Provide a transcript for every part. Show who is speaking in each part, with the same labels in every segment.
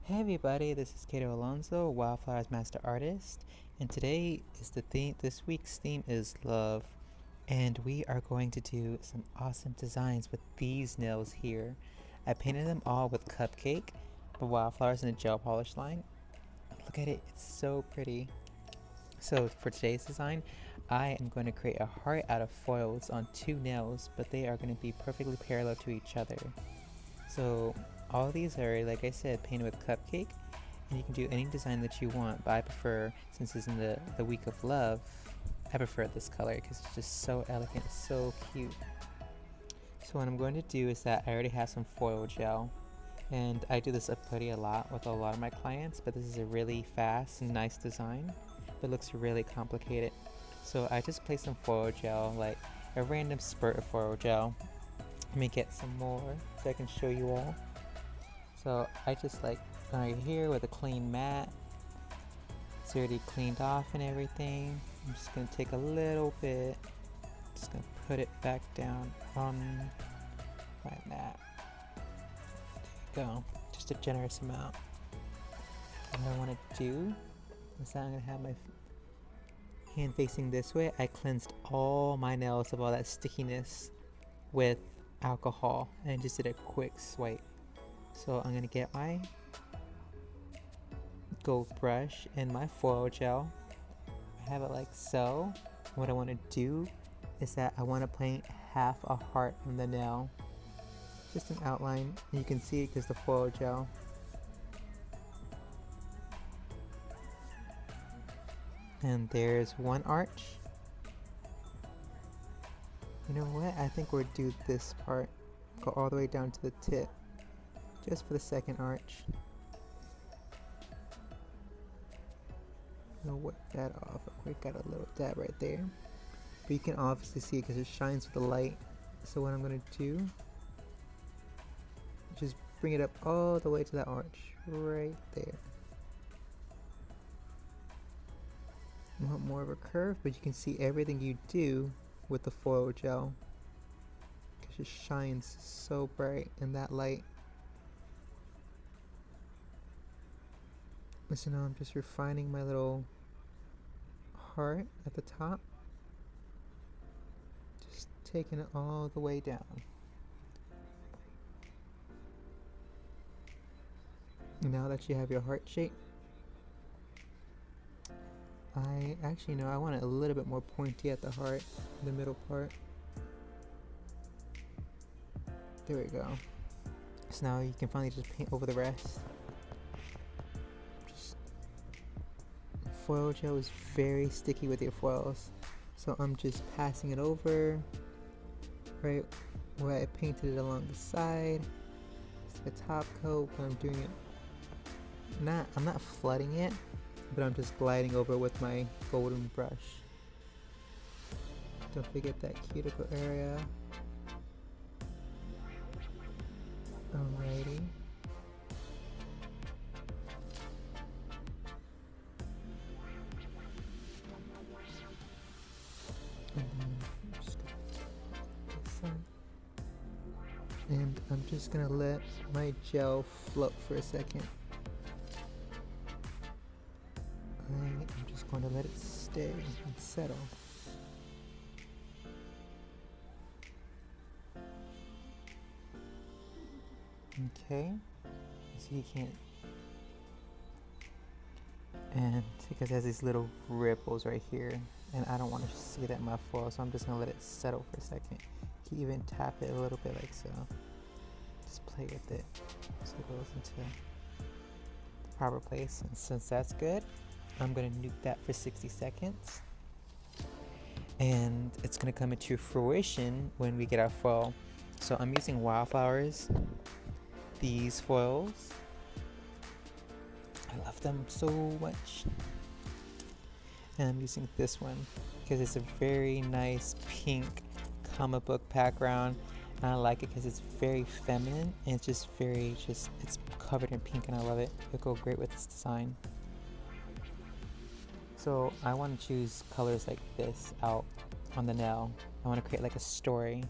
Speaker 1: Hey everybody, this is Kato Alonso, Wildflowers Master Artist, and today is the theme. This week's theme is love, and we are going to do some awesome designs with these nails here. I painted them all with Cupcake, the wildflowers in a gel polish line. Look at it, it's so pretty. So for today's design, I am going to create a heart out of foils on two nails, but they are going to be perfectly parallel to each other. So all these are, like I said, painted with Cupcake, and you can do any design that you want, but I prefer, since it's in the week of love, I prefer this color because it's just so elegant, so cute. So what I'm going to do is that I already have some foil gel, and I do this a lot with a lot of my clients, but this is a really fast and nice design, but looks really complicated. So I just place some foil gel, like a random spurt of foil gel. Let me get some more so I can show you all. So I just like right here with a clean mat. It's already cleaned off and everything. I'm just gonna take a little bit, just gonna put it back down on my mat. There you go, just a generous amount. And what I wanna do is that I'm gonna have my hand facing this way. I cleansed all my nails of all that stickiness with alcohol and just did a quick swipe. So I'm gonna get my gold brush and my foil gel. I have it like so. What I want to do is that I want to paint half a heart on the nail, just an outline, and you can see it because the foil gel. And there's one arch. You know what? I think we'll do this part. Go all the way down to the tip, just for the second arch. I'm gonna wipe that off. We got a little dab right there, but you can obviously see it because it shines with the light. So what I'm gonna do, just bring it up all the way to that arch, right there. I want more of a curve, but you can see everything you do with the foil gel because it shines so bright in that light. So now I'm just refining my little heart at the top, just taking it all the way down. Now that you have your heart shape, I actually know I want it a little bit more pointy at the heart, the middle part. There we go. So now you can finally just paint over the rest. Foil gel is very sticky with your foils, so I'm just passing it over right where I painted it along the side. It's like a top coat, but I'm doing it I'm not flooding it, but I'm just gliding over with my golden brush. Don't forget that cuticle area. Alrighty. And I'm just gonna let my gel float for a second. I'm just going to let it stay and settle. Okay, so you can't, and because it has these little ripples right here, and I don't want to see that in my foil, so I'm just gonna let it settle for a second. You can even tap it a little bit like so. Just play with it so it goes into the proper place. And since that's good, I'm gonna nuke that for 60 seconds. And it's gonna come into fruition when we get our foil. So I'm using wildflowers, these foils. I love them so much. And I'm using this one because it's a very nice pink comic book background. And I like it because it's very feminine and it's just it's covered in pink and I love it. It'll go great with this design. So I want to choose colors like this out on the nail. I want to create like a story.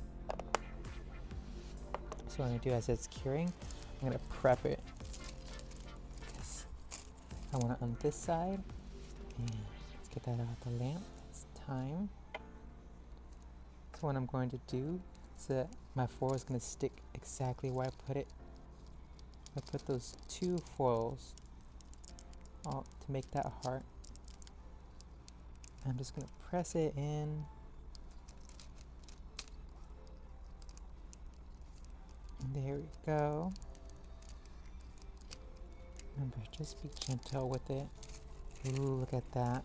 Speaker 1: So what I'm going to do as it's curing, I'm going to prep it I want it on this side. And let's get that out the lamp. It's time. So what I'm going to do is that my foil is going to stick exactly where I put it. I put those 2 foils all to make that heart. I'm just going to press it in. And there we go. Remember, just be gentle with it. Ooh, look at that.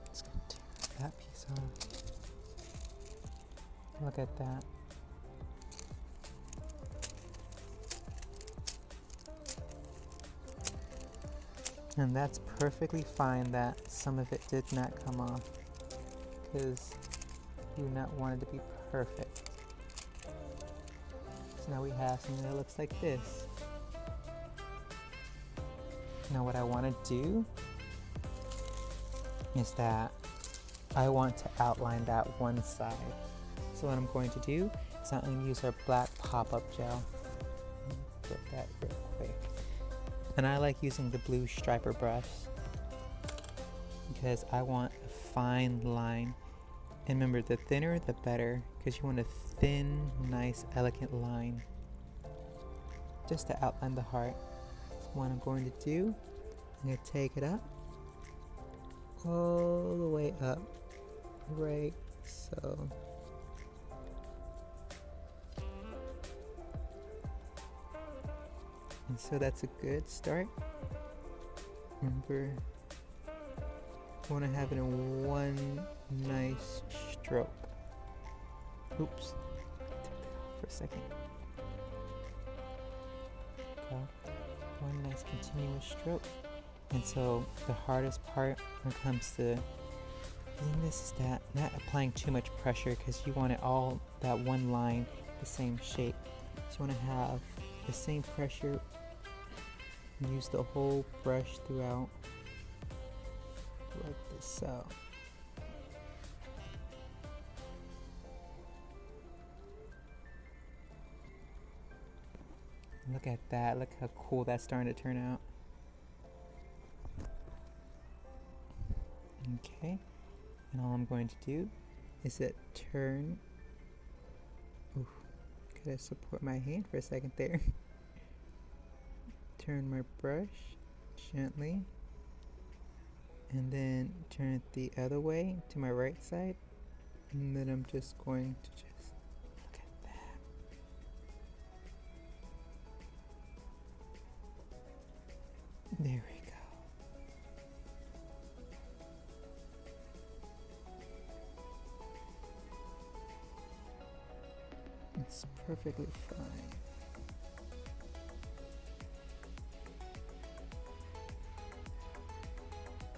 Speaker 1: Just gonna tear that piece off. Look at that. And that's perfectly fine that some of it did not come off, because you do not want it to be perfect. So now we have something that looks like this. Now what I want to do is that I want to outline that one side. So what I'm going to do is I'm going to use our black pop-up gel. Get that real quick. And I like using the blue striper brush because I want a fine line. And remember, the thinner the better, because you want a thin, nice, elegant line just to outline the heart. So what I'm going to do, I'm going to take it up, all the way up, right so. And so that's a good start. Remember, I want to have it in one nice stroke. Oops, take that off for a second. Okay. One nice continuous stroke. And so the hardest part when it comes to doing this is that not applying too much pressure, because you want it all, that one line, the same shape. So you want to have the same pressure. Use the whole brush throughout, like this. So look at that, look how cool that's starting to turn out. Okay, and all I'm going to do is that turn. Ooh, could I support my hand for a second there? Turn my brush gently, and then turn it the other way to my right side, and then I'm just going to just look at that. There we go. It's perfectly fine.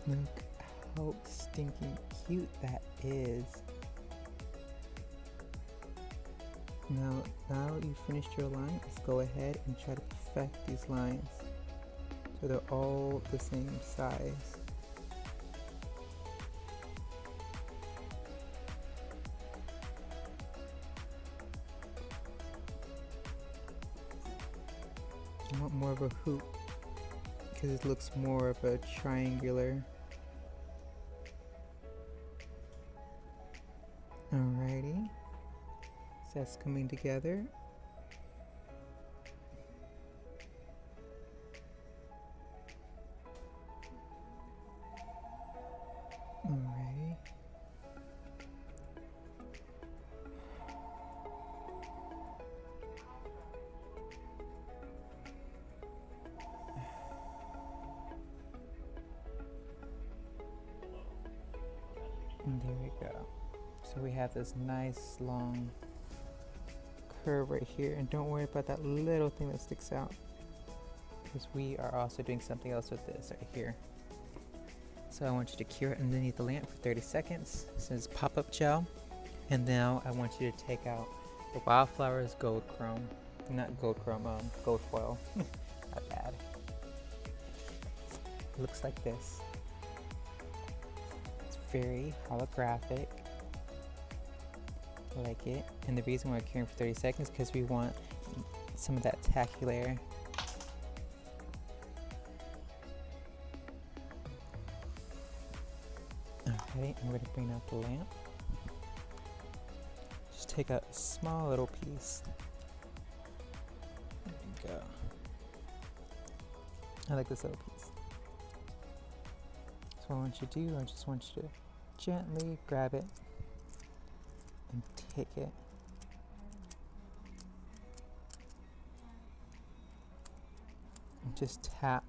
Speaker 1: Look how stinking cute that is. Now you finished your line, let's go ahead and try to perfect these lines so they're all the same size. I want more of a hoop because it looks more of a triangular. Alrighty, so that's coming together. Alrighty. And there we go. So we have this nice long curve right here, and don't worry about that little thing that sticks out, because we are also doing something else with this right here. So I want you to cure it underneath the lamp for 30 seconds. This is pop-up gel. And now I want you to take out the Wildflowers Gold Chrome. Not gold chrome, gold foil. Not bad. It looks like this. It's very holographic. I like it. And the reason why we're curing for 30 seconds is because we want some of that tacky layer. Alrighty, I'm going to bring out the lamp. Just take a small little piece. There you go. I like this little piece. So what I want you to do, I just want you to gently grab it and take it. And just tap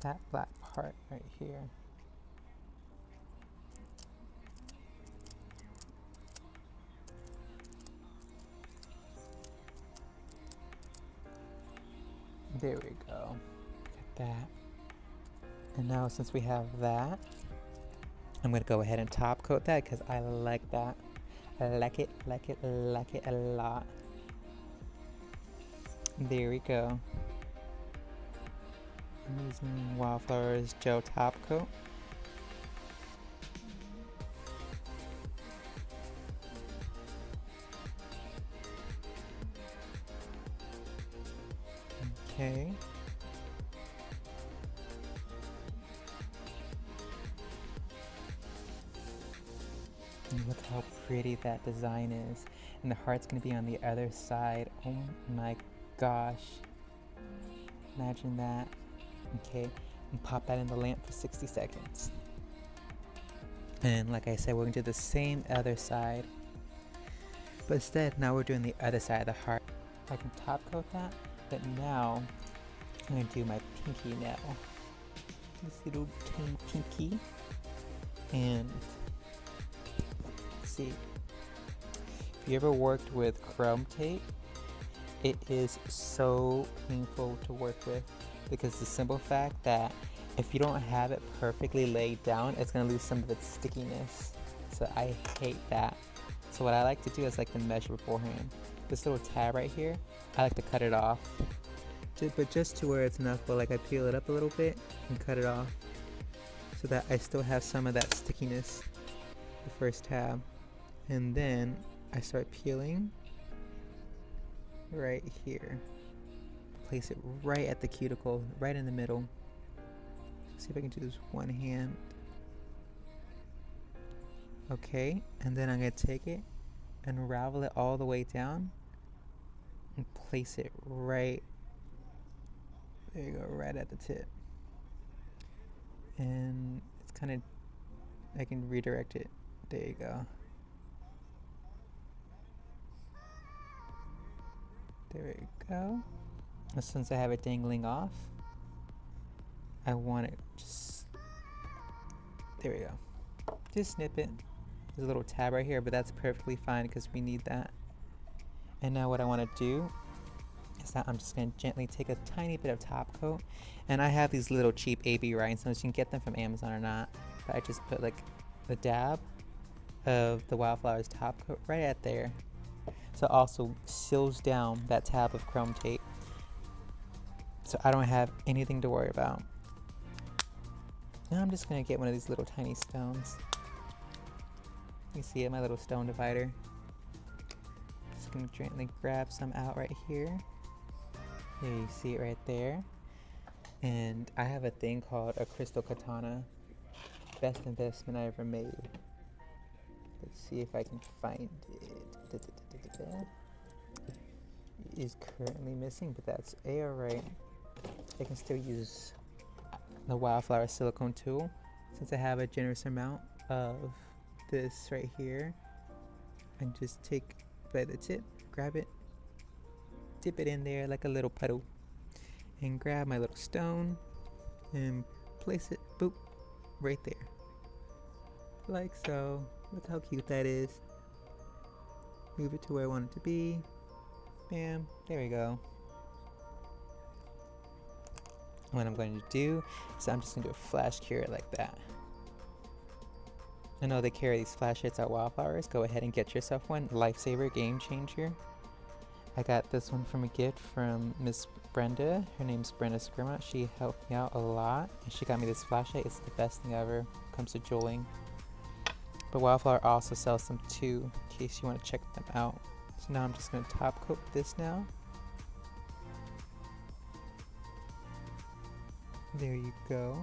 Speaker 1: that black part right here. There we go. Get that. And now since we have that, I'm gonna go ahead and top coat that because I like that. I like it a lot. There we go. I'm using Wildflower's gel top coat. Okay. And look how pretty that design is. And the heart's gonna be on the other side. Oh my gosh. Imagine that. Okay, and pop that in the lamp for 60 seconds. And like I said, we're gonna do the same other side. But instead, now we're doing the other side of the heart. I can top coat that, but now I'm gonna do my pinky nail. This little tiny pinky. And let's see. If you ever worked with chrome tape, it is so painful to work with because the simple fact that if you don't have it perfectly laid down, it's gonna lose some of its stickiness. So I hate that. So what I like to do is like to measure beforehand. This little tab right here, I like to cut it off. But just to where it's enough, but like I peel it up a little bit and cut it off so that I still have some of that stickiness, the first tab. And then I start peeling right here. Place it right at the cuticle, right in the middle. See if I can do this one hand. Okay, and then I'm gonna take it and unravel it all the way down and place it right, there you go, right at the tip. And it's kind of, I can redirect it. There you go. There we go. And since I have it dangling off, I want it just, there we go. Just snip it. There's a little tab right here, but that's perfectly fine because we need that. And now what I want to do is that I'm just going to gently take a tiny bit of top coat. And I have these little cheap AB rhinestones. You can get them from Amazon or not. But I just put like the dab of the Wildflower's top coat right at there. So it also seals down that tab of chrome tape. So I don't have anything to worry about. Now I'm just going to get one of these little tiny stones. You see it, my little stone divider. Just going to gently grab some out right here. There, you see it right there. And I have a thing called a crystal katana. Best investment I ever made. Let's see if I can find it. It is currently missing, but that's alright. I can still use the Wildflower silicone tool since I have a generous amount of this right here. And just take by the tip, grab it, dip it in there like a little puddle, and grab my little stone and place it, boop, right there. Like so. Look how cute that is. Move it to where I want it to be. Bam, there we go. What I'm going to do is I'm just going to do a flash cure like that. I know they carry these flash hits at Wildflowers. Go ahead and get yourself one. Lifesaver, game changer. I got this one from a gift from Miss Brenda. Her name's Brenda Scrimma. She helped me out a lot. And she got me this flashlight. It's the best thing ever when it comes to jeweling. But Wildflower also sells them too, in case you want to check them out. So now I'm just going to top coat this now. There you go.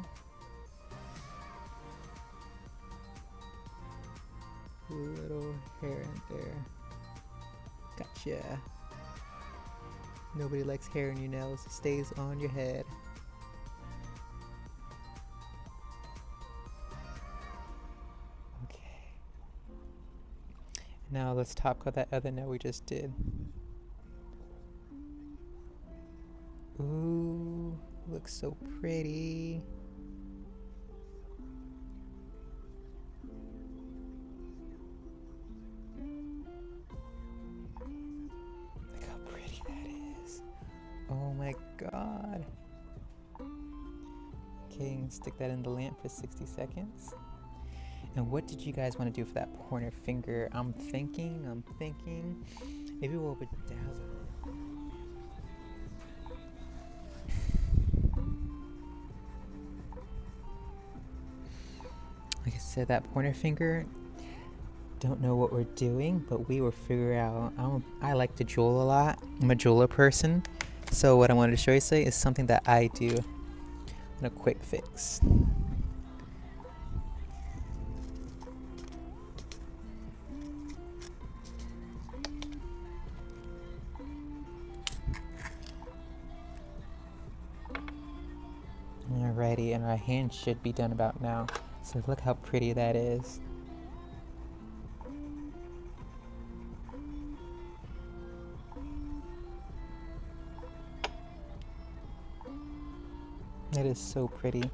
Speaker 1: Little hair in there. Gotcha. Nobody likes hair in your nails. It stays on your head. Okay. Now let's top coat that other nail we just did. Ooh, looks so pretty. Look how pretty that is. Oh my god. Okay, stick that in the lamp for 60 seconds. And what did you guys want to do for that pointer finger? I'm thinking, maybe we'll bedazzle it. Like I said, that pointer finger, don't know what we're doing, but we will figure out. I like to jewel a lot. I'm a jeweler person. So what I wanted to show you today is something that I do on a quick fix. Alrighty, and our hand should be done about now. So look how pretty that is. That is so pretty.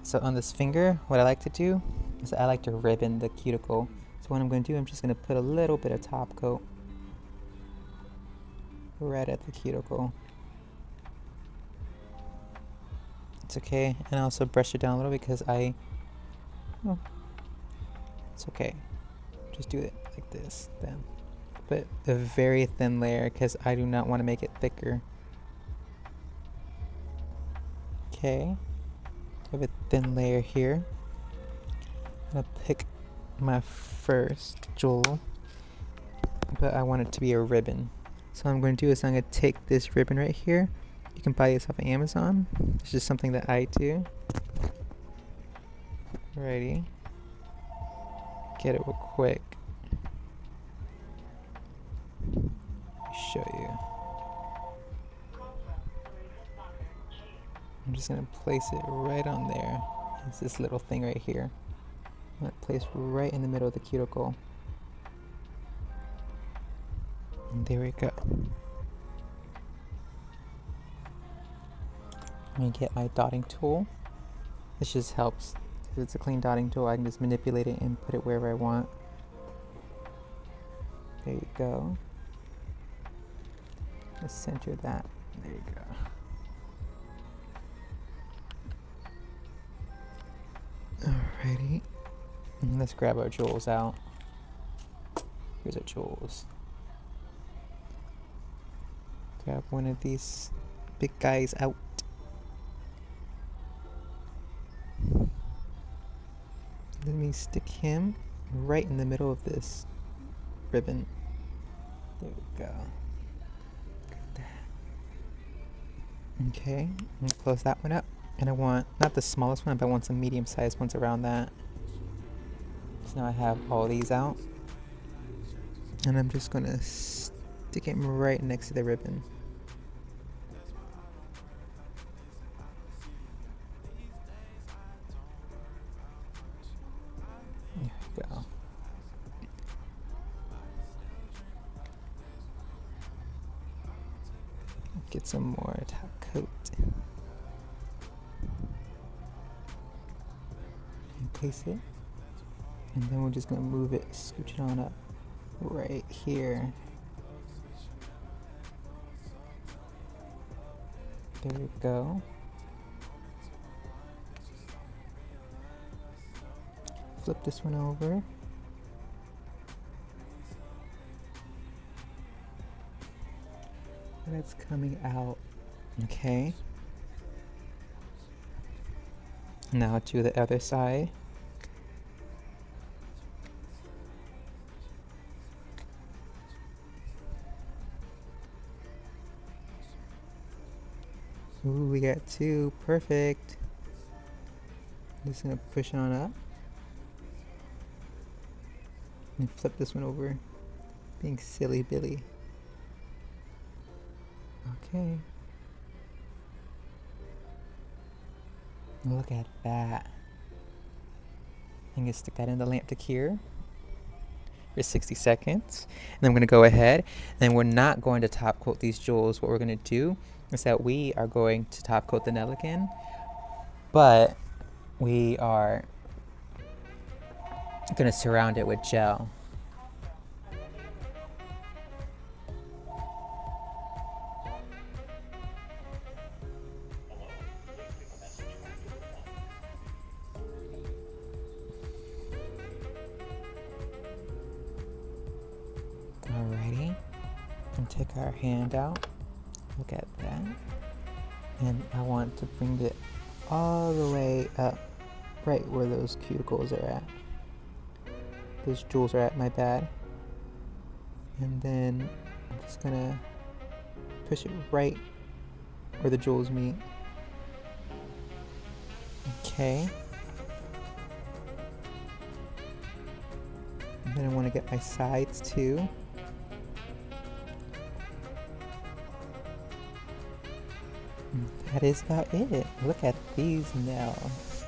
Speaker 1: So on this finger, what I like to do is I like to ribbon the cuticle. So what I'm going to do, I'm just going to put a little bit of top coat right at the cuticle. It's okay, and I also brush it down a little because it's okay. Just do it like this then. But a very thin layer because I do not want to make it thicker. Okay, I have a thin layer here. I'm gonna pick my first jewel, but I want it to be a ribbon. So what I'm going to do is I'm going to take this ribbon right here. You can buy this off of Amazon. It's just something that I do. Alrighty. Get it real quick. Let me show you. I'm just going to place it right on there. It's this little thing right here. I'm going to place right in the middle of the cuticle. And there we go. I'm going to get my dotting tool. This just helps. If it's a clean dotting tool, I can just manipulate it and put it wherever I want. There you go. Just center that. There you go. Alrighty. And let's grab our jewels out. Here's our jewels. Grab one of these big guys out. Let me stick him right in the middle of this ribbon. There we go. Okay, I'm gonna close that one up. And I want, not the smallest one, but I want some medium-sized ones around that. So now I have all these out. And I'm just gonna stick him right next to the ribbon. There we go. Get some more top coat. And place it. And then we're just gonna move it, scooch it on up right here. There we go. Flip this one over. That's coming out. Okay. Now to the other side. Ooh, we got 2. Perfect. Just gonna push on up and flip this one over. Being silly Billy. Okay. Look at that. I'm gonna stick that in the lamp to cure for 60 seconds. And then I'm gonna go ahead, and we're not going to top coat these jewels. What we're gonna do is that we are going to top coat the nail again, but we are gonna surround it with gel. Alrighty, and take our hand out. Look at that. And I want to bring it all the way up, right where those cuticles are at. Those jewels are at, my bad. And then I'm just gonna push it right where the jewels meet. Okay. And then I want to get my sides too. That is about it. Look at these nails.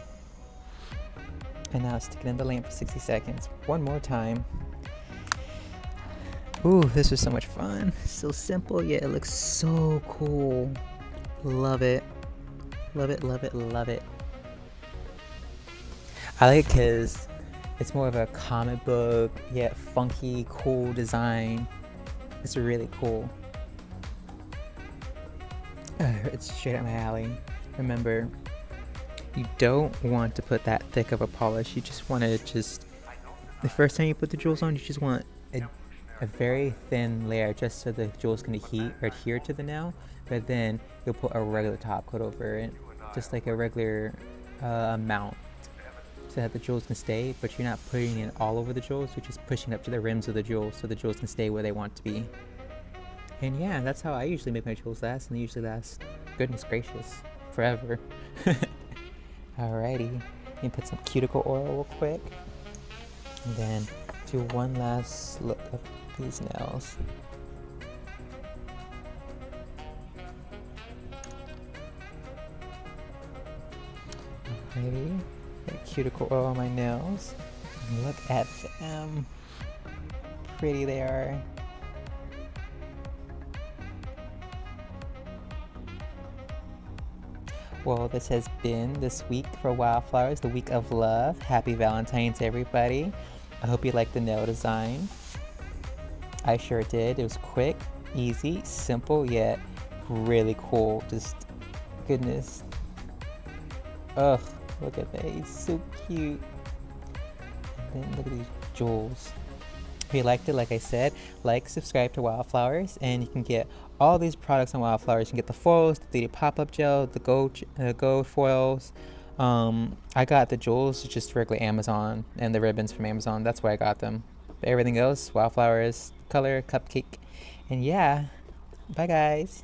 Speaker 1: And now stick it in the lamp for 60 seconds. One more time. Ooh, this was so much fun. So simple, yet it looks so cool. Love it. Love it, love it, love it. I like it because it's more of a comic book, yet funky, cool design. It's really cool. It's straight up my alley. Remember, you don't want to put that thick of a polish. You just want to the first time you put the jewels on, you just want a very thin layer just so the jewels can adhere to the nail. But then you'll put a regular top coat over it, just like a regular amount, so that the jewels can stay, but you're not putting it all over the jewels. You're just pushing up to the rims of the jewels so the jewels can stay where they want to be. And yeah, that's how I usually make my jewels last, and they usually last, goodness gracious, forever. Alrighty, you can put some cuticle oil real quick, and then do one last look of these nails. Alrighty, got cuticle oil on my nails. And look at them, pretty they are. Well, this has been this week for Wildflowers, the week of love. Happy Valentine's, everybody. I hope you liked the nail design. I sure did. It was quick, easy, simple, yet really cool. Just goodness. Ugh, look at that. He's so cute. And then look at these jewels. If you liked it, like I said, subscribe to Wildflowers, and you can get all these products on Wildflowers. You can get the foils, the 3D pop-up gel, the gold foils. I got the jewels just regular Amazon, and the ribbons from Amazon. That's where I got them. But everything else, Wildflowers, color, cupcake. And yeah, bye guys.